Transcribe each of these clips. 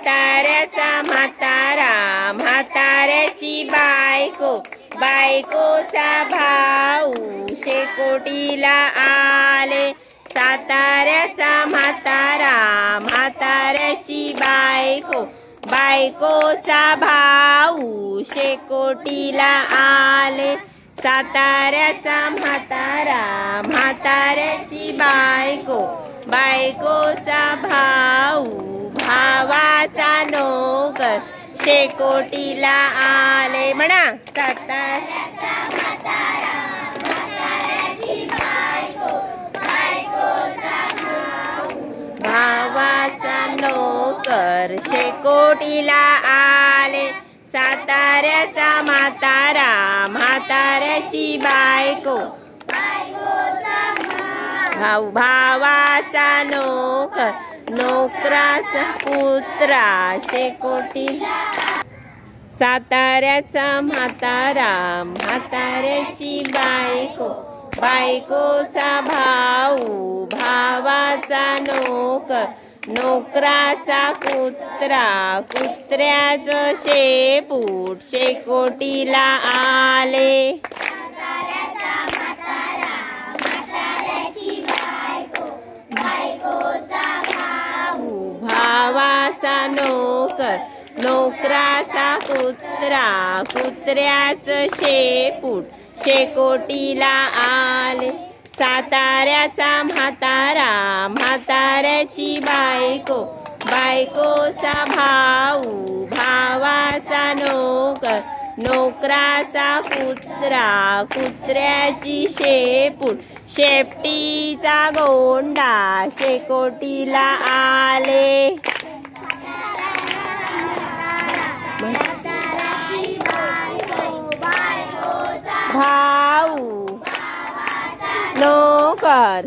म्हाताऱ्याचा म्हातारा म्हाताऱ्याची बायको बायकोचा भाऊ शेकोटीला आले साताऱ्याचा म्हातारा म्हाताऱ्याची बायको बायकोचा भाऊ शेकोटीला आले साताऱ्याचा म्हातारा म्हाताऱ्याची बायको बायकोचा भाऊ भावाचा नोकर शेकोटीला आले म्हणा साताऱ्याचा म्हातारा म्हाताऱ्याची बायको बायकोचा भाऊ भावाचा नोकर शेकोटीला आले साताऱ्याचा म्हातारा म्हाताऱ्याची बायको भाऊ भावाचा नोकर नोकराचा कुत्रा शेकोटीला साताऱ्याचा म्हातारा म्हाताऱ्याची बायको बायकोचा भाऊ भावाचा नोकर नोकराचा कुत्रा कुत्र्याचं शेपूट शेकोटीला आले साताऱ्याचा म्हातारा म्हाताऱ्याची बायको बायकोचा भाऊ भावाचा नोकर नोकराचा कुत्रा कुत्र्याचं शेपूट शेकोटीला आले साताऱ्याचा म्हातारा म्हाताऱ्याची बायको बायकोचा भाऊ भावाचा नोकर नोकराचा कुत्रा कुत्र्याची शेपूट शेपटीचा गोंडा शेकोटीला आले भाऊ नोकर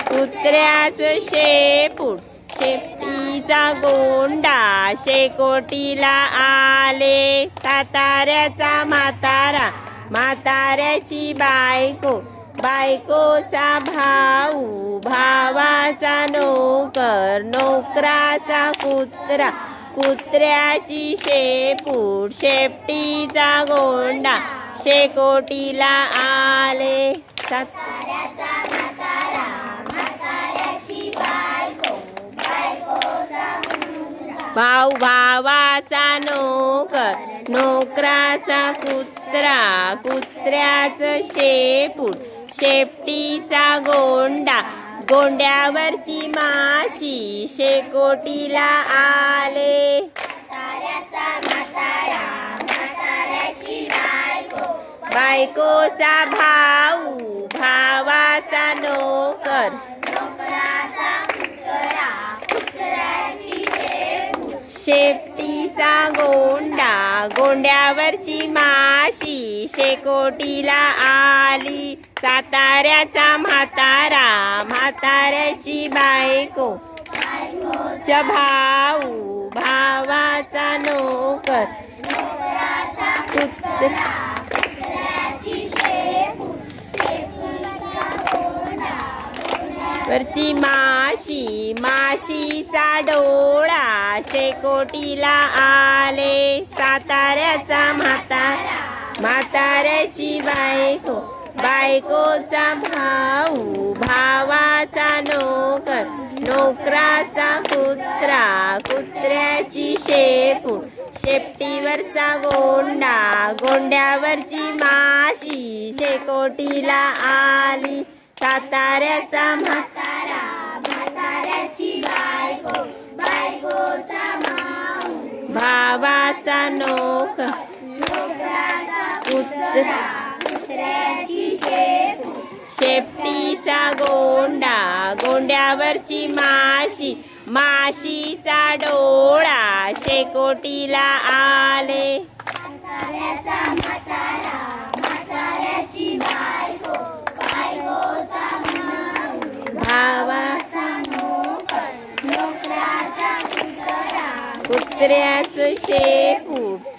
कुत्र्याचं शेपूट शेपटीचा गोंडा शेकोटीला आले साताऱ्याचा म्हातारा म्हाताऱ्याची बायको बायकोचा भाऊ भावाचा नोकर नोकराचा कुत्रा कुत्र्याची शेपूट शेपटीचा गोंडा शेकोटीला आले साताऱ्याचा म्हातारा म्हाताऱ्याची बायको बायकोचा भाऊ भावाचा नोकर नोकराचा कुत्रा कुत्र्याचं शेपूट शेपटीचा गोंडा गोंड्यावरची माशी शेकोटीला आले साताऱ्याचा म्हातारा म्हाताऱ्याची बायको बायकोचा भाऊ भावाचा नोकर नोकराचा कुत्रा कुत्र्याची शेपूट शेपटीचा गोंडा गोंड्यावरची माशी शेकोटीला आली साताऱ्याचा म्हातारा म्हाताऱ्याची बायको बायकोचा भाऊ भावाचा नोकर नोकराचा कुत्रा कुत्र्याची शेपूट शेपटीचा गोंडा वरची माशी माशीचा डोळा शेकोटीला आले साताऱ्याचा म्हातारा म्हाताऱ्याची बायको बायकोचा भाऊ भावाचा नोकर नोकराचा कुत्रा कुत्र्याची शेपूट शेपटीवरचा गोंडा गोंड्यावरची माशी शेकोटीला आली साताऱ्याचा म्हातारा म्हाताऱ्याची बायको बायकोचा भाऊ भावाचा नोकर नोकराचा कुत्रा कुत्र्याची शेपूट शेपटीचा गोंडा गोंड्यावरची माशी माशीचा डोळा शेकोटीला आले साताऱ्याचा म्हातारा म्हाताऱ्याची बायको बायकोचा भावाचा नोकर नोकराचा कुत्रा कुत्र्याचं शेपूट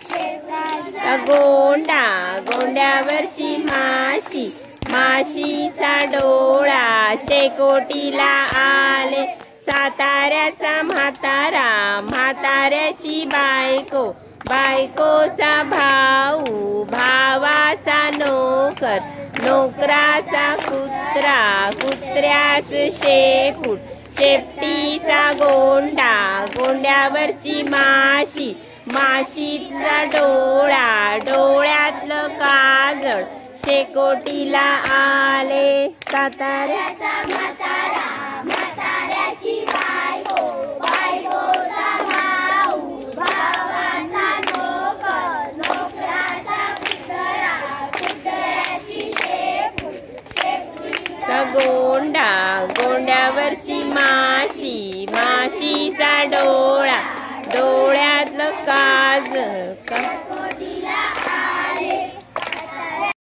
गोंडा गोंड्यावरची माशी माशीचा डोळा शेकोटीला आले साताऱ्याचा म्हातारा, म्हाताऱ्याची बायको, बायकोचा भाऊ, भावाचा नोकर, नोकराचा कुत्रा, कुत्र्याचं शेपूट, शेपटीचा गोंडा, गोंड्यावरची माशी, माशीचा डोळा, डोळ्यातलं काजळ, शेकोटीला आले. साताऱ्याचा म्हातारा, म्हाताऱ्याची बायको, बायकोचा भाऊ, भावाचा नोकर, नोकराचा कुत्रा, कुत्र्याची शेपूट, शेपटीचा गोंडा, गोंड्यावरची माशी, माशीचा डोळा, डोळ्यातलं का